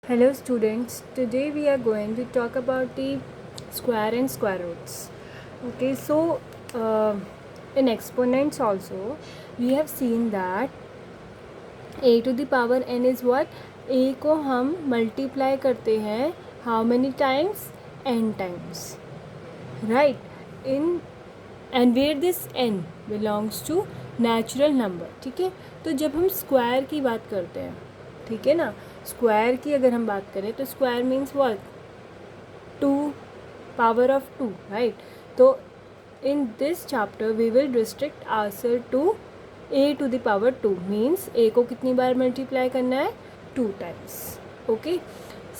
Hello students, today we are going to talk about the square and square roots. Okay, so in exponents also we have seen that a to the power n is what? a को हम multiply करते हैं how many times? n times, right? in and where this n belongs to natural number. ठीक है, तो जब हम square की बात करते हैं, ठीक है ना, स्क्वायर की अगर हम बात करें तो square means what? 2 power of 2, right? तो in this chapter we will restrict answer to a to the power 2 means a को कितनी बार मल्टीप्लाई करना है? 2 टाइम्स. ओके,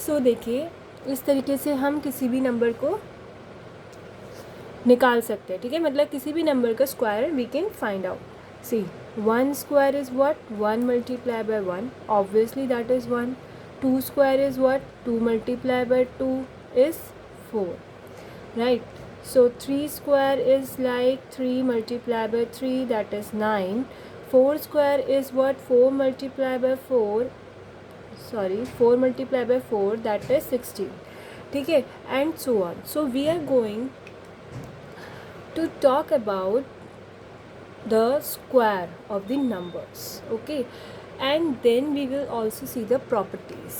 सो देखिए इस तरीके से हम किसी भी नंबर को निकाल सकते हैं. ठीक है, मतलब किसी भी नंबर का square we can find out. See, 1 square is what? 1 multiplied by 1, obviously that is 1. 2 square is what? 2 multiplied by 2 is 4, right? So 3 square is like 3 multiplied by 3, that is 9. 4 square is what? 4 multiplied by 4, 4 multiplied by 4, that is 16. ठीक है, and so on. So we are going to talk about the square of the numbers, okay, and then we will also see the properties.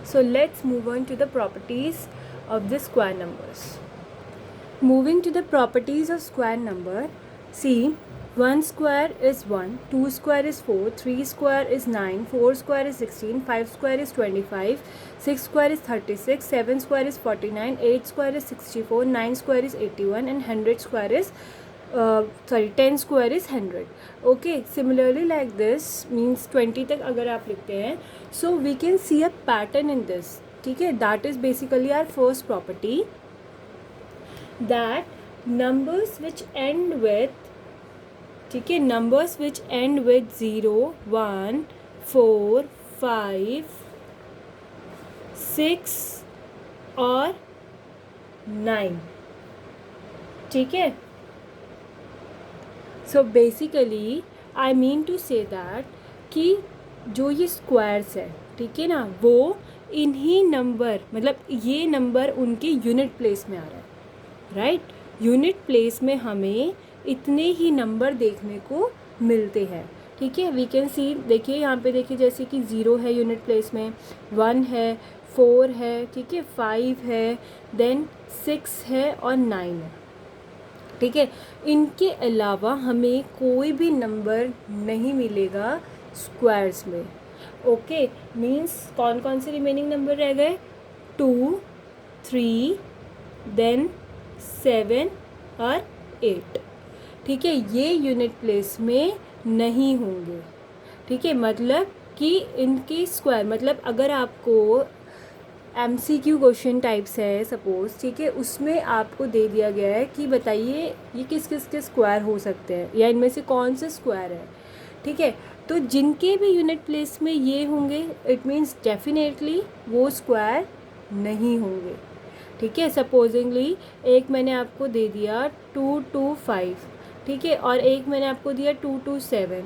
So let's move on to the properties of the square numbers. Moving to the properties of square number, see, 1 square is 1, 2 square is 4, 3 square is 9, 4 square is 16, 5 square is 25, 6 square is 36, 7 square is 49, 8 square is 64, 9 square is 81, and 100 square is 10 square is 100. Okay, similarly like this means 20 तक अगर आप लिखते हैं, so we can see a pattern in this. ठीक है, that is basically our first property, that numbers which end with, ठीक है, numbers which end with 0, 1, 4, 5, 6 और 9. ठीक है, so basically I mean to say that कि जो ये स्क्वायर्स है, ठीक है ना, वो इन्हीं नंबर, मतलब ये नंबर उनके यूनिट प्लेस में आ रहा है, राइट? यूनिट प्लेस में हमें इतने ही नंबर देखने को मिलते हैं. ठीक है, वी कैन सी, देखिए यहाँ पे देखिए, जैसे कि 0 है यूनिट प्लेस में, 1 है, 4 है, ठीक है, 5 है, देन 6 है और 9 है. ठीक है, इनके अलावा हमें कोई भी नंबर नहीं मिलेगा स्क्वायर्स में. ओके, मीन्स कौन कौन से रिमेनिंग नंबर रह गए? 2, 3, देन 7 और 8. ठीक है, ये यूनिट प्लेस में नहीं होंगे. ठीक है, मतलब कि इनकी स्क्वायर, मतलब अगर आपको MCQ क्वेश्चन टाइप्स है सपोज, ठीक है, उसमें आपको दे दिया गया है कि बताइए ये किस किस के स्क्वायर हो सकते हैं या इनमें से कौन से स्क्वायर है. ठीक है, तो जिनके भी यूनिट प्लेस में ये होंगे, इट मीन्स डेफिनेटली वो स्क्वायर नहीं होंगे. ठीक है, सपोजिंगली एक मैंने आपको दे दिया 2, 2, 5, ठीक है, और एक मैंने आपको दिया 2, 2, 7.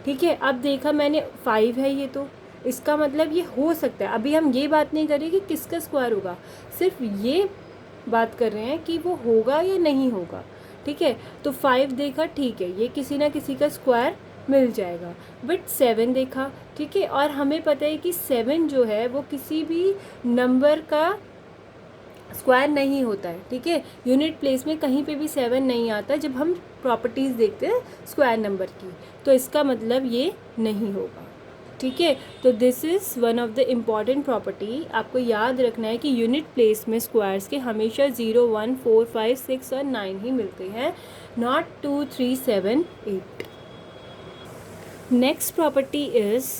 ठीक है, अब देखा मैंने 5 है ये, तो इसका मतलब ये हो सकता है. अभी हम ये बात नहीं कर रहे कि किसका स्क्वायर होगा, सिर्फ ये बात कर रहे हैं कि वो होगा या नहीं होगा. ठीक है, तो 5 देखा, ठीक है, ये किसी ना किसी का स्क्वायर मिल जाएगा. बट 7 देखा, ठीक है, और हमें पता है कि 7 जो है वो किसी भी नंबर का स्क्वायर नहीं होता है. ठीक है, यूनिट प्लेस में कहीं पे भी 7 नहीं आता जब हम प्रॉपर्टीज़ देखते हैं स्क्वायर नंबर की, तो इसका मतलब ये नहीं होगा. ठीक है, तो this is one of the important property. आपको याद रखना है कि यूनिट प्लेस में स्क्वायर्स के हमेशा 0, 1, 4, 5, 6 और 9 ही मिलते हैं, not 2, 3, 7, 8. Next property is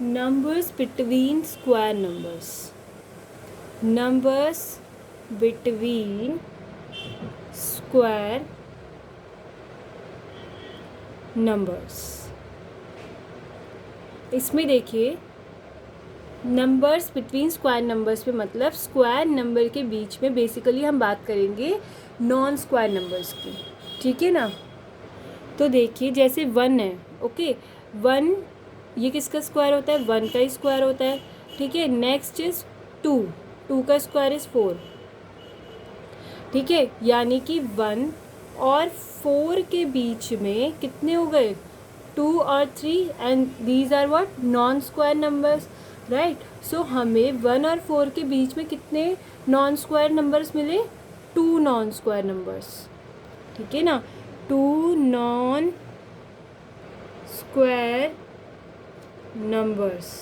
numbers between square numbers. Numbers between square numbers. इसमें देखिए, नंबर्स बिटवीन स्क्वायर नंबर्स पे मतलब स्क्वायर नंबर के बीच में बेसिकली हम बात करेंगे नॉन स्क्वायर नंबर्स की. ठीक है ना, तो देखिए जैसे 1 है, ओके, 1 ये किसका स्क्वायर होता है? 1 का ही स्क्वायर होता है. ठीक है। नेक्स्ट इज 2, 2 का स्क्वायर इज़ 4, ठीक है। यानी कि 1 और 4 के बीच में कितने हो गए, 2 और 3, and these are what, non square numbers, right. So हमें 1 और 4 के बीच में कितने नॉन स्क्वायर नंबर्स मिले, 2 नॉन स्क्वायर नंबर्स, ठीक है ना, 2 नॉन स्क्वायर नंबर्स।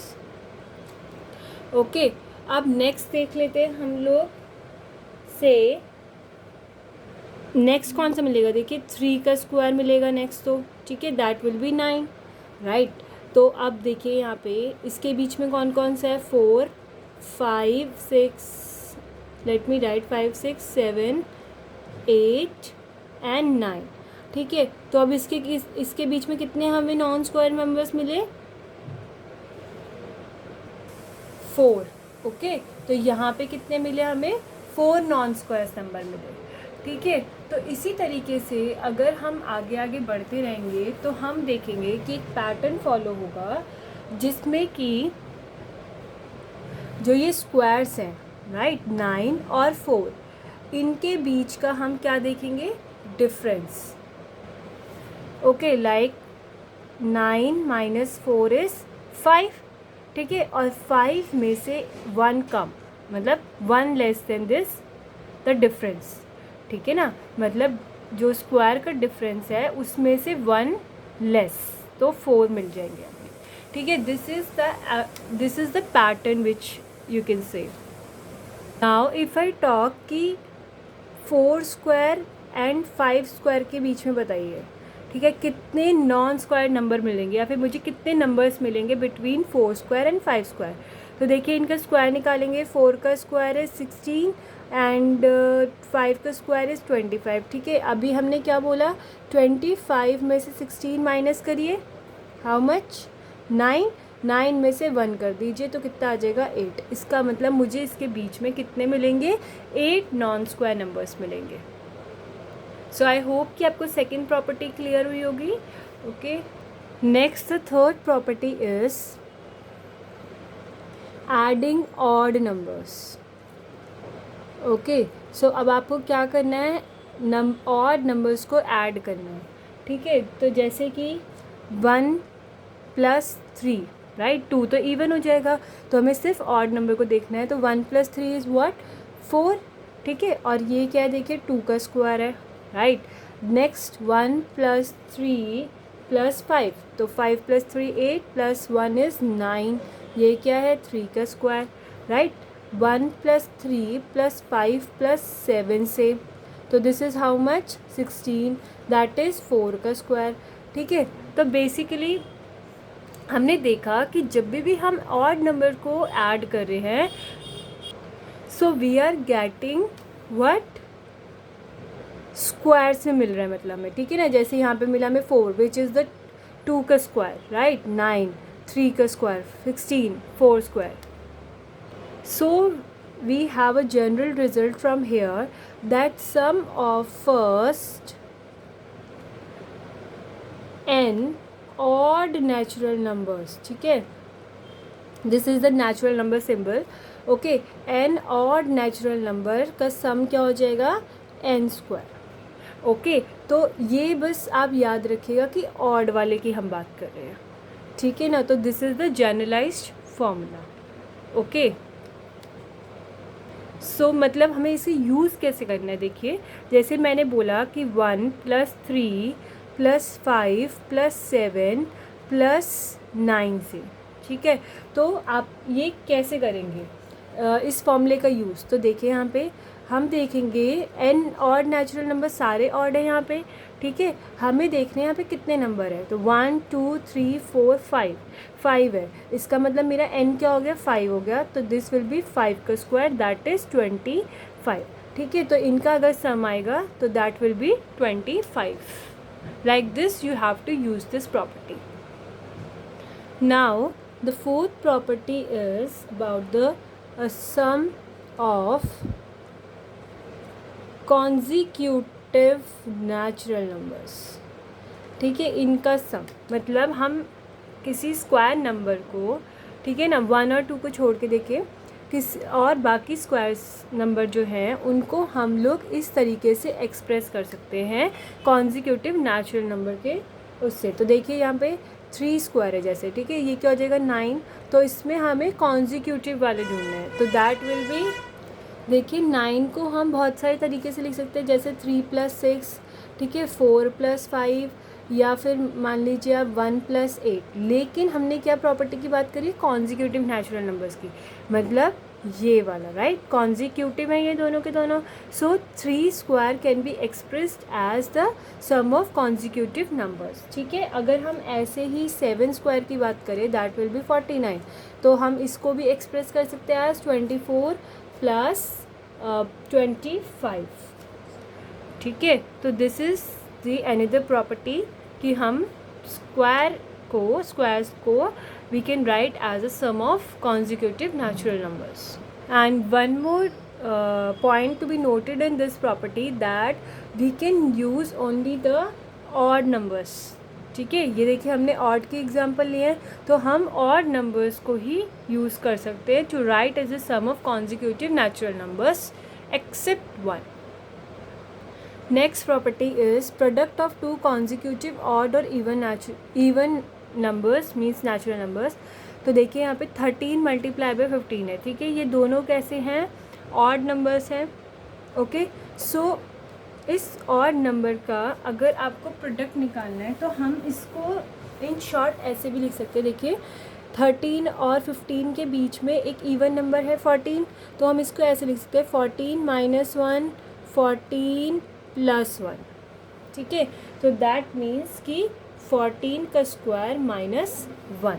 ओके, अब नेक्स्ट देख लेते हैं हम लोग से, नेक्स्ट कौन सा मिलेगा, देखिए 3 का स्क्वायर मिलेगा नेक्स्ट, तो ठीक है, दैट विल बी 9, राइट। तो अब देखिए यहाँ पे इसके बीच में कौन कौन सा है, 4, 5, 6, लेट मी राइट, 5, 6, 7, 8 एंड 9, ठीक है। तो अब इसके बीच में कितने हमें नॉन स्क्वायर नंबर्स मिले, 4, ओके। तो यहाँ पे कितने मिले हमें, 4 नॉन स्क्वायर नंबर मिले, ठीक है। तो इसी तरीके से अगर हम आगे आगे बढ़ते रहेंगे तो हम देखेंगे कि एक पैटर्न फॉलो होगा जिसमें कि जो ये स्क्वायर्स हैं, राइट, 9 और 4, इनके बीच का हम क्या देखेंगे, difference, okay. Like 9 minus 4 is 5, ठीक है, और 5 में से 1 कम, मतलब 1 less than this the difference, ठीक है ना, मतलब जो स्क्वायर का डिफरेंस है उसमें से 1 लेस, तो 4 मिल जाएंगे हमें, ठीक है। This is the pattern which you can से। नाउ इफ़ आई टॉक कि 4 स्क्वायर एंड 5 स्क्वायर के बीच में बताइए, ठीक है, कितने नॉन स्क्वायर नंबर मिलेंगे, या फिर मुझे कितने नंबर्स मिलेंगे बिटवीन 4 स्क्वायर एंड 5 स्क्वायर। तो देखिए इनका स्क्वायर निकालेंगे, 4 का स्क्वायर है 16 एंड 5 का स्क्वायर इज़ 25, ठीक है। अभी हमने क्या बोला, 25 में से 16 माइनस करिए, हाउ मच, 9, 9 में से 1 कर दीजिए तो कितना आ जाएगा, 8। इसका मतलब मुझे इसके बीच में कितने मिलेंगे, 8 नॉन स्क्वायर नंबर्स मिलेंगे। सो आई होप कि आपको सेकेंड प्रॉपर्टी क्लियर हुई होगी, okay. Next the third property is adding odd numbers, okay. So अब आपको क्या करना है, ऑड नंबर्स को ऐड करना है, ठीक है। तो जैसे कि 1 प्लस 3, राइट, 2 तो इवन हो जाएगा, तो हमें सिर्फ ऑड नंबर को देखना है, तो 1 प्लस 3 इज़ व्हाट, 4, ठीक है। और ये क्या है, देखिए 2 का स्क्वायर है, राइट। नेक्स्ट 1 प्लस 3 प्लस 5, तो 5 प्लस 3 8 प्लस 1 इज़ 9, ये क्या है, 3 का square, right. 1 plus 3 plus 5 plus 7 से, तो this is how much, 16, that is 4 का स्क्वायर, ठीक है। तो बेसिकली हमने देखा कि जब भी हम ऑड नंबर को ऐड कर रहे हैं, so we are getting what, square से मिल रहा है मतलब हमें, ठीक है ना। जैसे यहाँ पे मिला हमें 4 विच इज़ द 2 का स्क्वायर, राइट, 9 3 का square, 16 4 square. So we have a general result from here that sum of first n odd natural numbers, ठीक है, this is the natural number symbol, okay. n odd natural number का सम क्या हो जाएगा, n square, okay. तो ये बस आप याद रखिएगा कि ऑड वाले की हम बात कर रहे हैं, ठीक है ना। तो this is the generalized formula, okay. So मतलब हमें इसे यूज़ कैसे करना है, देखिए जैसे मैंने बोला कि 1 प्लस 3 प्लस 5 प्लस 7 प्लस 9 से, ठीक है। तो आप ये कैसे करेंगे, इस फॉर्मूले का यूज़, तो देखिए यहाँ पे हम देखेंगे n ऑड नेचुरल नंबर सारे ऑड है यहाँ पे, ठीक है। हमें देखने यहाँ पे कितने नंबर है, तो 1 2 3 4 5, 5 है, इसका मतलब मेरा n क्या हो गया, 5 हो गया, तो दिस विल बी 5 का स्क्वायर, दैट इज़ 25, ठीक है। तो इनका अगर सम आएगा तो that will be 25, like this you have to use this property. Now the fourth property is about the sum of consecutive natural numbers, ठीक है। इनका सम मतलब हम किसी स्क्वायर नंबर को ठीक है ना। 1 और 2 को छोड़ के देखिए और बाकी स्क्वायर्स नंबर जो हैं उनको हम लोग इस तरीके से एक्सप्रेस कर सकते हैं कॉन्जिक्यूटिव नेचुरल नंबर के उससे। तो देखिए यहाँ पे 3 स्क्वायर है जैसे, ठीक है, ये क्या हो जाएगा 9, तो इसमें हमें कॉन्जिक्यूटिव वाले ढूंढना है। तो दैट विल बी, देखिए 9 को हम बहुत सारे तरीके से लिख सकते हैं, जैसे 3 + 6, ठीक है, 4 + 5, या फिर मान लीजिए आप 1 + 8। लेकिन हमने क्या प्रॉपर्टी की बात करी, कॉन्जिक्यूटिव नेचुरल नंबर्स की, मतलब ये वाला, राइट, कॉन्जिक्यूटिव है ये दोनों के दोनों। So 3 square can be expressed as the sum of consecutive numbers, ठीक है। अगर हम ऐसे ही 7 स्क्वायर की बात करें, दैट विल बी 49, तो हम इसको भी एक्सप्रेस कर सकते हैं एज 24 + 25, ठीक है। तो this is the another property कि हम स्क्वायर्स को we can write as a sum of consecutive natural numbers. And one more point to be noted in this property, that we can use only the odd numbers, ठीक है। ये देखिए हमने odd की example लिए हैं, तो हम odd numbers को ही यूज़ कर सकते हैं to write as a sum of consecutive natural numbers except one. Next property is product of two consecutive odd or even numbers means natural numbers. तो देखिए यहाँ पे 13 × 15 है, ठीक है, ये दोनों कैसे हैं, odd numbers हैं, ओके। सो इस odd नंबर का अगर आपको प्रोडक्ट निकालना है तो हम इसको इन शॉर्ट ऐसे भी लिख सकते हैं। देखिए 13 और 15 के बीच में एक इवन नंबर है 14, तो हम इसको ऐसे लिख सकते हैं 14 - 1 14 + 1, ठीक है। तो दैट मीन्स कि 14 का स्क्वायर -1,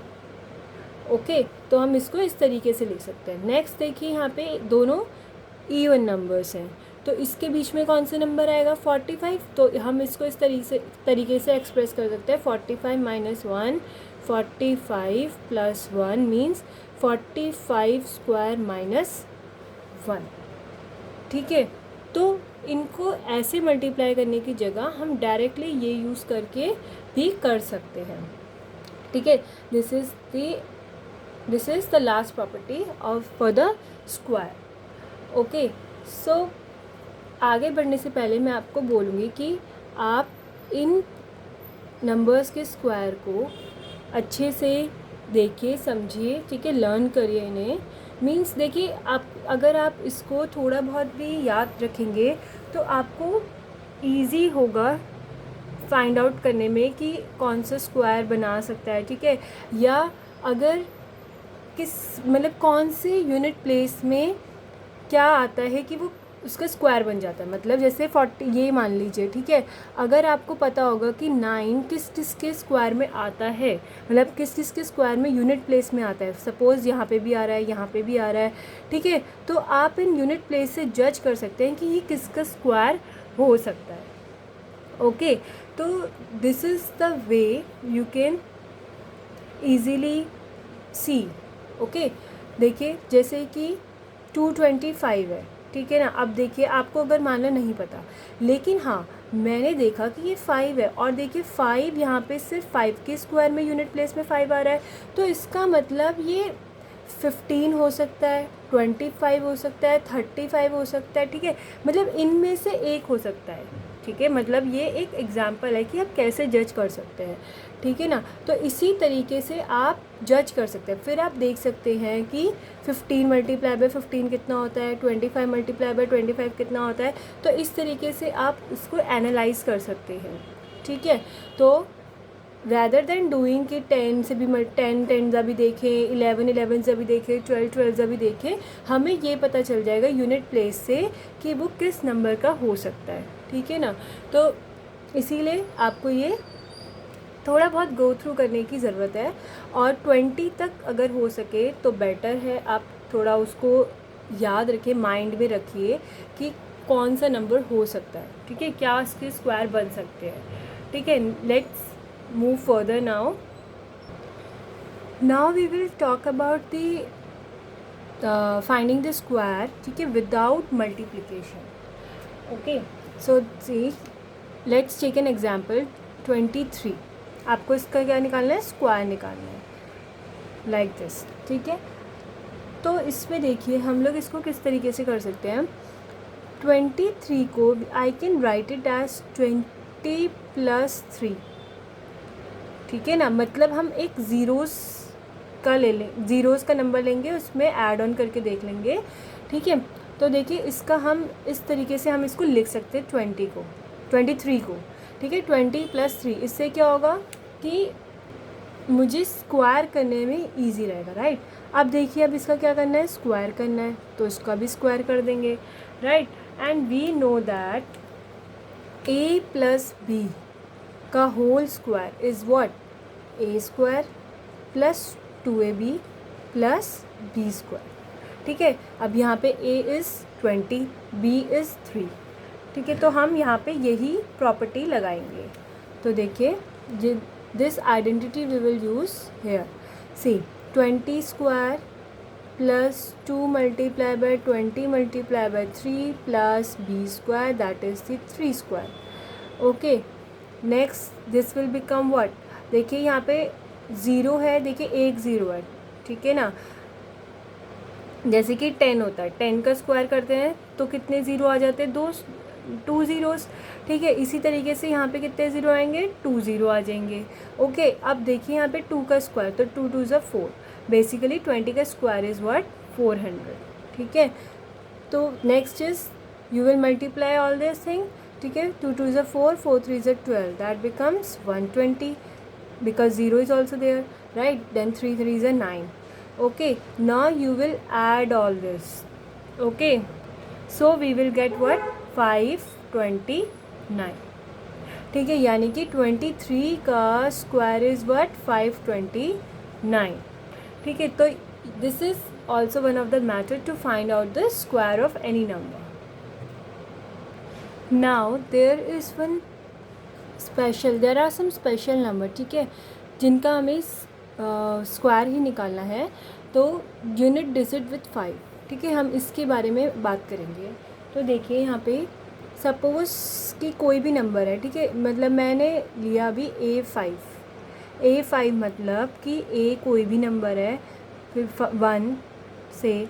ओके। तो हम इसको इस तरीके से लिख सकते हैं। नेक्स्ट देखिए यहाँ पे दोनों इवन नंबर्स हैं, तो इसके बीच में कौन सा नंबर आएगा 45, तो हम इसको इस तरीके से एक्सप्रेस कर सकते हैं 45 - 1 45 + 1 मीन्स 45 स्क्वायर -1, ठीक है। तो इनको ऐसे मल्टीप्लाई करने की जगह हम डायरेक्टली ये यूज़ करके भी कर सकते हैं, ठीक है। This is the last property of for the square, okay. So आगे बढ़ने से पहले मैं आपको बोलूँगी कि आप इन नंबर्स के स्क्वायर को अच्छे से देखिए, समझिए, ठीक है, लर्न करिए इन्हें। मीन्स देखिए आप अगर आप इसको थोड़ा बहुत भी याद रखेंगे तो आपको इजी होगा फाइंड आउट करने में कि कौन सा स्क्वायर बना सकता है, ठीक है, या अगर मतलब कौन से यूनिट प्लेस में क्या आता है कि वो उसका स्क्वायर बन जाता है। मतलब जैसे 40 ये मान लीजिए, ठीक है, अगर आपको पता होगा कि 9 किस के स्क्वायर में आता है, मतलब किस के स्क्वायर में यूनिट प्लेस में आता है, सपोज़ यहाँ पे भी आ रहा है, यहाँ पे भी आ रहा है, ठीक है, तो आप इन यूनिट प्लेस से जज कर सकते हैं कि ये किसका स्क्वायर हो सकता है, ओके। तो this is the way you can easily see, okay. देखिए जैसे कि 225 है, ठीक है ना। अब देखिए आपको अगर मानना नहीं पता, लेकिन हाँ मैंने देखा कि ये 5 है, और देखिए 5 यहाँ पे सिर्फ 5 के स्क्वायर में यूनिट प्लेस में 5 आ रहा है, तो इसका मतलब ये 15 हो सकता है, 25 हो सकता है, 35 हो सकता है, ठीक है, मतलब इनमें से एक हो सकता है, ठीक है। मतलब ये एक एग्जांपल है कि आप कैसे जज कर सकते हैं, ठीक है ना। तो इसी तरीके से आप जज कर सकते हैं। फिर आप देख सकते हैं कि 15 × 15 कितना होता है, 25 × 25 कितना होता है, तो इस तरीके से आप इसको एनालाइज कर सकते हैं, ठीक है। तो रैदर देन डूइंग कि 10 से भी 10 टेंजा भी देखें, 11 11 भी देखें, 12 12 भी देखें, हमें ये पता चल जाएगा यूनिट प्लेस से कि वो किस नंबर का हो सकता है, ठीक है ना। तो इसीलिए आपको ये थोड़ा बहुत गो थ्रू करने की ज़रूरत है, और 20 तक अगर हो सके तो बेटर है। आप थोड़ा उसको याद रखिए, माइंड में रखिए कि कौन सा नंबर हो सकता है, ठीक है, क्या इसके स्क्वायर बन सकते हैं, ठीक है। Let's move further now. Now we will talk about the finding the square, ठीक है, without multiplication, okay. So see, let's take an example 23. आपको इसका क्या निकालना है, स्क्वायर निकालना है, like this. ठीक है, तो इसमें देखिए हम लोग इसको किस तरीके से कर सकते हैं। 23 को I can write it as 20 + 3, ठीक है ना। मतलब हम एक ज़ीरोज़ का ले लें, ज़ीरोज़ का नंबर लेंगे, उसमें ऐड ऑन करके देख लेंगे, ठीक है। तो देखिए इसका हम इस तरीके से हम इसको लिख सकते हैं 23 को, ठीक है। 20 + 3, इससे क्या होगा कि मुझे स्क्वायर करने में ईजी रहेगा, राइट। अब देखिए अब इसका क्या करना है, स्क्वायर करना है, तो इसका भी स्क्वायर कर देंगे, right. And we know that a + b का whole square is what, a² + 2ab + b², ठीक है। अब यहाँ पे a इज़ 20, b इज़ 3, ठीक है। तो हम यहाँ पे यही प्रॉपर्टी लगाएंगे। तो देखिए this identity we will use here. See 20² + 2 × 20 × 3 + b², दैट इज़ द 3², okay. Next this will become what, देखिए यहाँ पे ज़ीरो है, देखिए एक ज़ीरो है, ठीक है ना। जैसे कि 10 होता है, 10 का स्क्वायर करते हैं तो कितने ज़ीरो आ जाते हैं, 2 ज़ीरोज़, ठीक है। इसी तरीके से यहाँ पे कितने ज़ीरो आएंगे, 2 ज़ीरो आ जाएंगे, ओके। अब देखिए यहाँ पे 2 का स्क्वायर, तो 2 × 2 = 4, बेसिकली 20 का स्क्वायर इज़ व्हाट, 400, ठीक है। तो next is you will multiply all this thing, ठीक है। 2 × 2 = 4, 4 × 3 = 12, that becomes 120 because 0 is also there, right. Then 3 × 3 = 9, okay. Now you will add all this, okay. So we will get what, 529, ठीक है। यानी कि 23 का स्क्वायर इज़ व्हाट, 529, ठीक है। तो this is also one of the method to find out the square of any number. Now there are some special number, ठीक है, जिनका हमें स्क्वायर ही निकालना है, तो यूनिट डिजिट विथ 5, ठीक है, हम इसके बारे में बात करेंगे। तो देखिए यहाँ पे सपोज़ कि कोई भी नंबर है, ठीक है, मतलब मैंने लिया अभी A5 मतलब कि A कोई भी नंबर है, फिर 1 से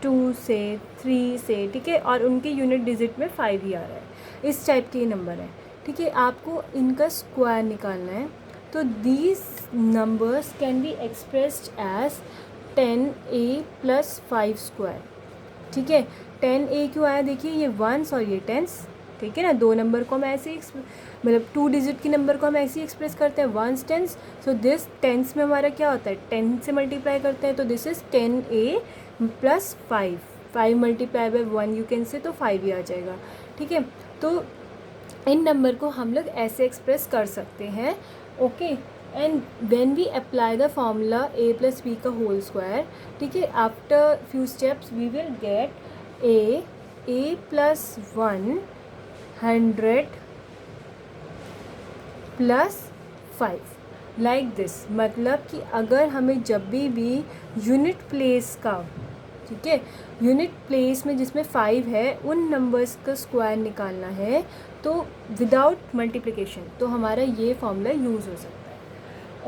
2 से 3 से, ठीक है, और उनके यूनिट डिजिट में 5 ही आ रहा है, इस टाइप के नंबर है, ठीक है। आपको इनका स्क्वायर निकालना है। तो these numbers can be expressed as 10a + 5², ठीक है। 10a क्यों आया, देखिए ये 1s और ये 10s, ठीक है ना। दो नंबर को हम ऐसे ही मतलब 2 डिजिट की नंबर को हम ऐसे ही एक्सप्रेस करते हैं, 1s 10s। So this 10s में हमारा क्या होता है, 10 से मल्टीप्लाई करते हैं, तो this is 10a + 5 × 1 you can से, तो 5 ही आ जाएगा, ठीक है। तो इन नंबर को हम लोग ऐसे एक्सप्रेस कर सकते हैं, okay. And when we apply the formula a + b का होल स्क्वायर, ठीक है, after few steps we will get a + 1 100 + 5 like this. मतलब कि अगर हमें जब भी यूनिट प्लेस का, ठीक है, यूनिट प्लेस में जिसमें 5 है उन नंबर्स का स्क्वायर निकालना है, तो विदाउट मल्टीप्लिकेशन, तो हमारा ये फॉर्मूला यूज़ हो सकता है,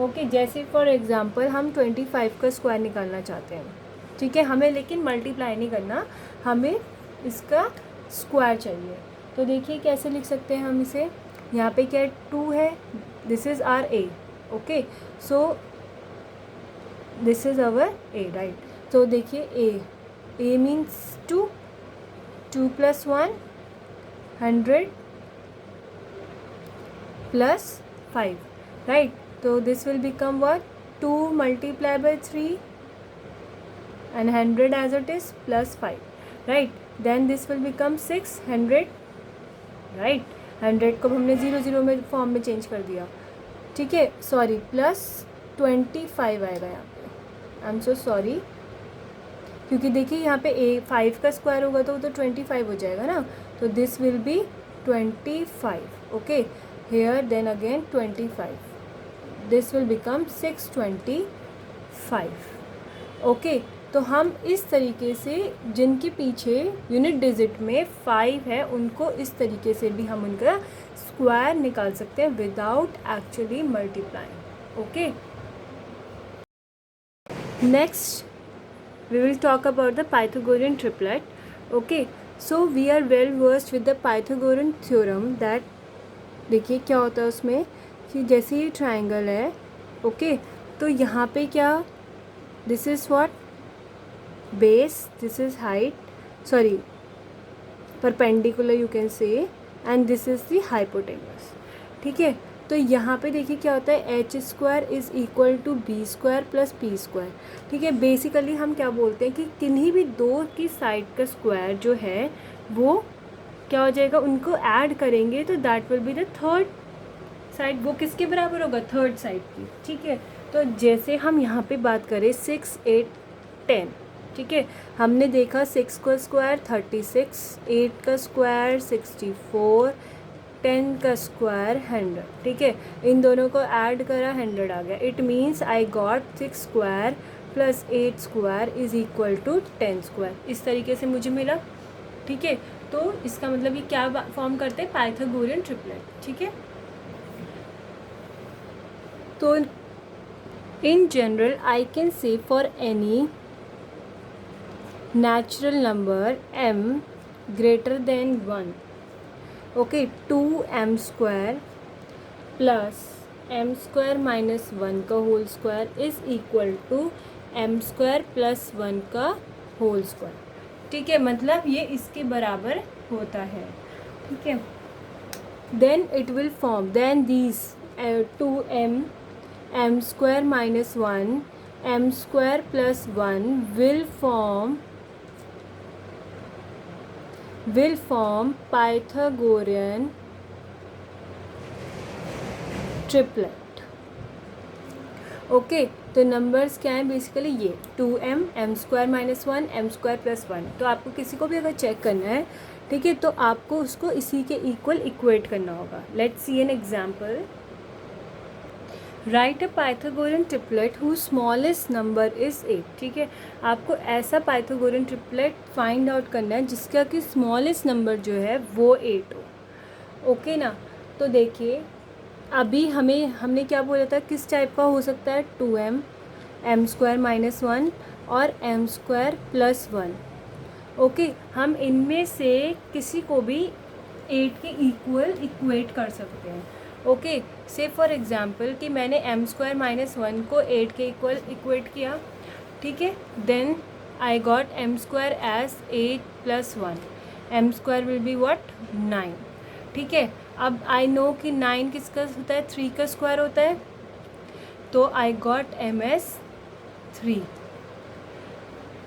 ओके। जैसे फॉर एग्जांपल हम 25 का स्क्वायर निकालना चाहते हैं, ठीक है, हमें लेकिन मल्टीप्लाई नहीं करना, हमें इसका स्क्वायर चाहिए। तो देखिए कैसे लिख सकते हैं हम इसे, यहाँ पे क्या 2 है, this is our a, okay. So this is our a, right. तो देखिए a means 2 + 1 100 + 5, right. So this will become what, 2 × 3 and 100 as it is + 5, right. Then this will become 600, right. 100 को हमने 0 में फॉर्म में चेंज कर दिया, ठीक है, सॉरी, +25 आएगा यहाँ पे, आई एम सो सॉरी, क्योंकि देखिए यहाँ पे A5 का स्क्वायर होगा तो 25 हो जाएगा ना, तो this will be 25, okay. Here then again 25, this will become 625, okay. तो हम इस तरीके से जिनके पीछे यूनिट डिजिट में 5 है उनको इस तरीके से भी हम उनका स्क्वायर निकाल सकते हैं without actually multiplying, okay. Next we will talk about the Pythagorean triplet. Okay, so we are well versed with the Pythagorean theorem that देखिए क्या होता है उसमें कि जैसे ये ट्राइंगल है, ओके, तो यहाँ पे क्या, this is what, base, this is height, sorry perpendicular you can say, and this is the hypotenuse. ठीक है, तो यहाँ पे देखिए क्या होता है, H square is equal to B square plus P square. ठीक है, बेसिकली हम क्या बोलते हैं कि किन्हीं भी दो की साइड का स्क्वायर जो है वो क्या हो जाएगा, उनको ऐड करेंगे तो that will be the third side. वो किसके बराबर होगा, थर्ड साइड की. ठीक है, तो जैसे हम यहाँ पे बात करें 6, 8, 10. ठीक है, हमने देखा 6 का स्क्वायर 36, 8 का स्क्वायर 64, 10 का स्क्वायर 100. ठीक है, इन दोनों को ऐड करा 100 आ गया. It means I got 6 square plus 8 square is equal to 10 square. इस तरीके से मुझे मिला. ठीक है, तो इसका मतलब ये क्या फॉर्म करते हैं, पाइथागोरियन ट्रिपलेट. ठीक है, तो in general I can say for any natural number m greater than 1, okay, 2m square plus m square minus 1 का whole square is equal to m square plus 1 का होल स्क्वायर. ठीक है, मतलब ये इसके बराबर होता है. ठीक है, then it will form, then these 2m m square minus 1 m square plus 1 will form Pythagorean triplet. Okay, तो नंबर्स क्या हैं बेसिकली, ये 2m m square minus 1 m square plus 1. तो आपको किसी को भी अगर चेक करना है, ठीक है, तो आपको उसको इसी के इक्वल इक्वेट करना होगा. Let's see an example. Right a Pythagorean triplet who smallest number is 8. ठीक है, आपको ऐसा पाइथागोरियन ट्रिपलेट फाइंड आउट करना है जिसका कि स्मॉलेस्ट नंबर जो है वो 8 हो. ओके ना, तो देखिए अभी हमने क्या बोला था, किस टाइप का हो सकता है, 2m m स्क्वायर माइनस 1 और m स्क्वायर प्लस 1. ओके, हम इनमें से किसी को भी 8 के इक्वल इक्वेट कर सकते हैं. ओके, से फॉर एग्जांपल कि मैंने m स्क्वायर माइनस 1 को 8 के इक्वल इक्वेट किया. ठीक है, then I got m square as 8 plus 1. m square will be what, 9. ठीक है, अब आई नो कि 9 किसका होता है, 3 का स्क्वायर होता है, तो आई गॉट m एज 3.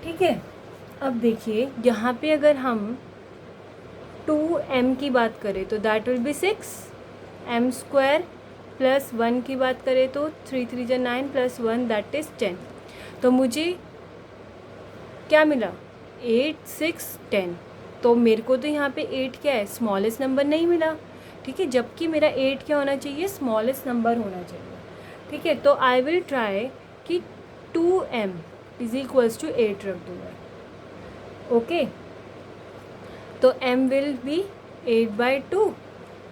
ठीक है, अब देखिए यहाँ पे अगर हम 2m की बात करें तो that will be 6. m square plus 1 की बात करें तो 3 3 जा 9 प्लस 1 दैट इज़ 10. तो मुझे क्या मिला, 8 6 10. तो मेरे को तो यहाँ पे 8 क्या है, स्मॉलेस्ट नंबर नहीं मिला. ठीक है, जबकि मेरा 8 क्या होना चाहिए, स्मॉलेस्ट नंबर होना चाहिए. ठीक है, तो आई विल ट्राई कि 2m इज इक्वल्स टू 8 रख दूँगा. ओके, तो m विल बी 8/2.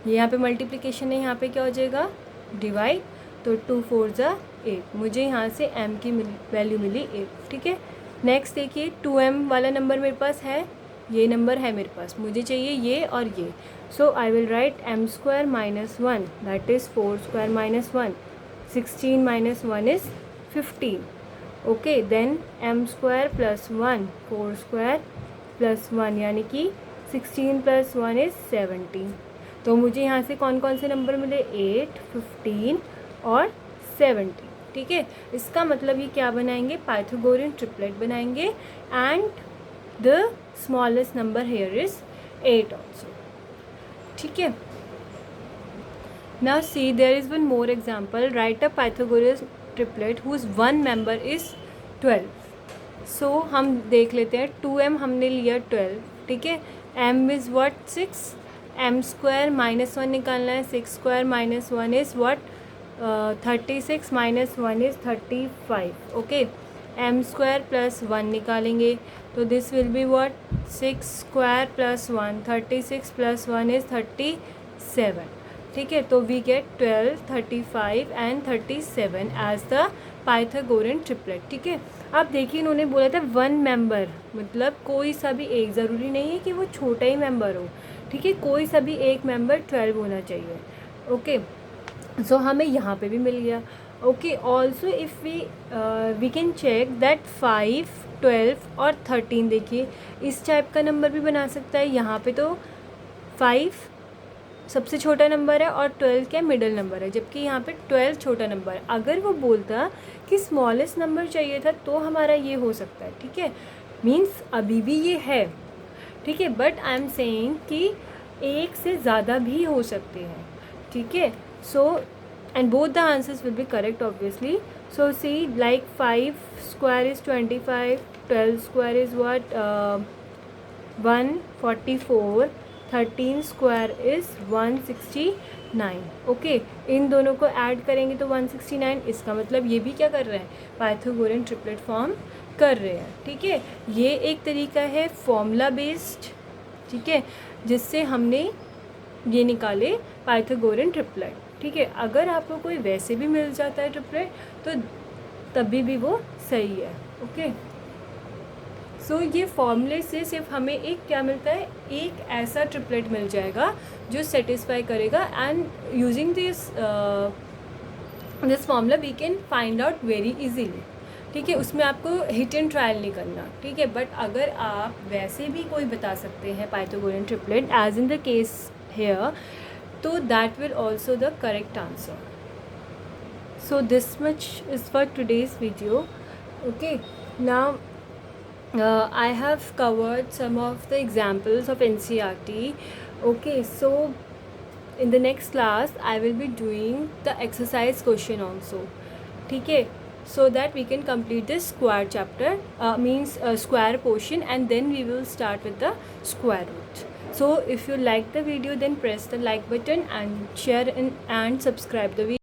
यहाँ पे मल्टीप्लिकेशन है, यहाँ पे क्या हो जाएगा, डिवाइड. तो 2 4 जा 8. मुझे यहाँ से m की वैल्यू मिली 8. ठीक है, नेक्स्ट देखिए 2m वाला नंबर मेरे पास है, ये नंबर है मेरे पास, मुझे चाहिए ये और ये. So I will write m square minus 1 that is 4 square minus 1. 16 minus 1 is 15. Okay, then m square plus 1 4 square plus 1 यानी कि 16 प्लस 1 इज़ 17. तो मुझे यहाँ से कौन कौन से नंबर मिले, 8 15 और 17. ठीक है, इसका मतलब ये क्या बनाएंगे, पाइथागोरियन ट्रिपलेट बनाएंगे. And the smallest number here is 8 also. ठीक है, now see there is one more example. Right a Pythagorean triplet whose one member is 12. So हम देख लेते हैं, 2m हमने लिया 12. ठीक है, m is what 6. m square minus 1 निकालना है, 6 square minus 1 is what 36 minus 1 is 35. Okay, m square plus 1 निकालेंगे तो this will be what 6 square plus 1. 36 plus 1 is 37. ठीक है, तो we get 12 35 and 37 as the Pythagorean triplet. ठीक है, अब देखिए इन्होंने बोला था 1 मेंबर, मतलब कोई सा भी एक, ज़रूरी नहीं है कि वो छोटा ही मेंबर हो, ठीक है, कोई सा भी एक मेंबर 12 होना चाहिए। ओके, सो हमें यहाँ पे भी मिल गया। Okay, also if we can check that 5, 12 और 13, देखिए इस टाइप का नंबर भी बना सकता है। यहाँ पे तो 5 सबसे छोटा नंबर है और 12 क्या मिडिल नंबर है, जबकि यहाँ पे 12 छोटा नंबर है। अगर वो बोलता कि स्मॉलेस्ट नंबर चाहिए था तो हमारा ये हो सकता है, ठीक है, मीन्स अभी भी ये है, ठीक है, बट आई एम सेइंग कि एक से ज़्यादा भी हो सकते हैं, ठीक है। So and both the answers will be correct obviously. So see like 5 square is 25, 12 square is what 144, 13 square is 169। Okay, इन दोनों को ऐड करेंगे तो 169, इसका मतलब ये भी क्या कर रहे हैं, पाइथागोरियन ट्रिपलेट फॉर्म कर रहे हैं, ठीक है। ये एक तरीका है फॉर्मूला बेस्ड, ठीक है, जिससे हमने ये निकाले पाइथागोरियन ट्रिपलेट, ठीक है। अगर आपको कोई वैसे भी मिल जाता है ट्रिपलेट तो तभी भी वो सही है। ओके, सो ये फॉर्मूले से सिर्फ हमें एक क्या मिलता है, एक ऐसा ट्रिपलेट मिल जाएगा जो सेटिस्फाई करेगा, and using this formula we can find out very easily, ठीक है। उसमें आपको हिट एंड ट्रायल नहीं करना, ठीक है। बट अगर आप वैसे भी कोई बता सकते हैं Pythagorean triplet as in the case here, तो that will also the correct answer. So this much is for today's video. Okay, now I have covered some of the examples of NCERT. Okay, so in the next class I will be doing the exercise question also, ठीक है, so that we can complete this square chapter, means square portion, and then we will start with the square root. So if you like the video, then press the like button and share and subscribe the video.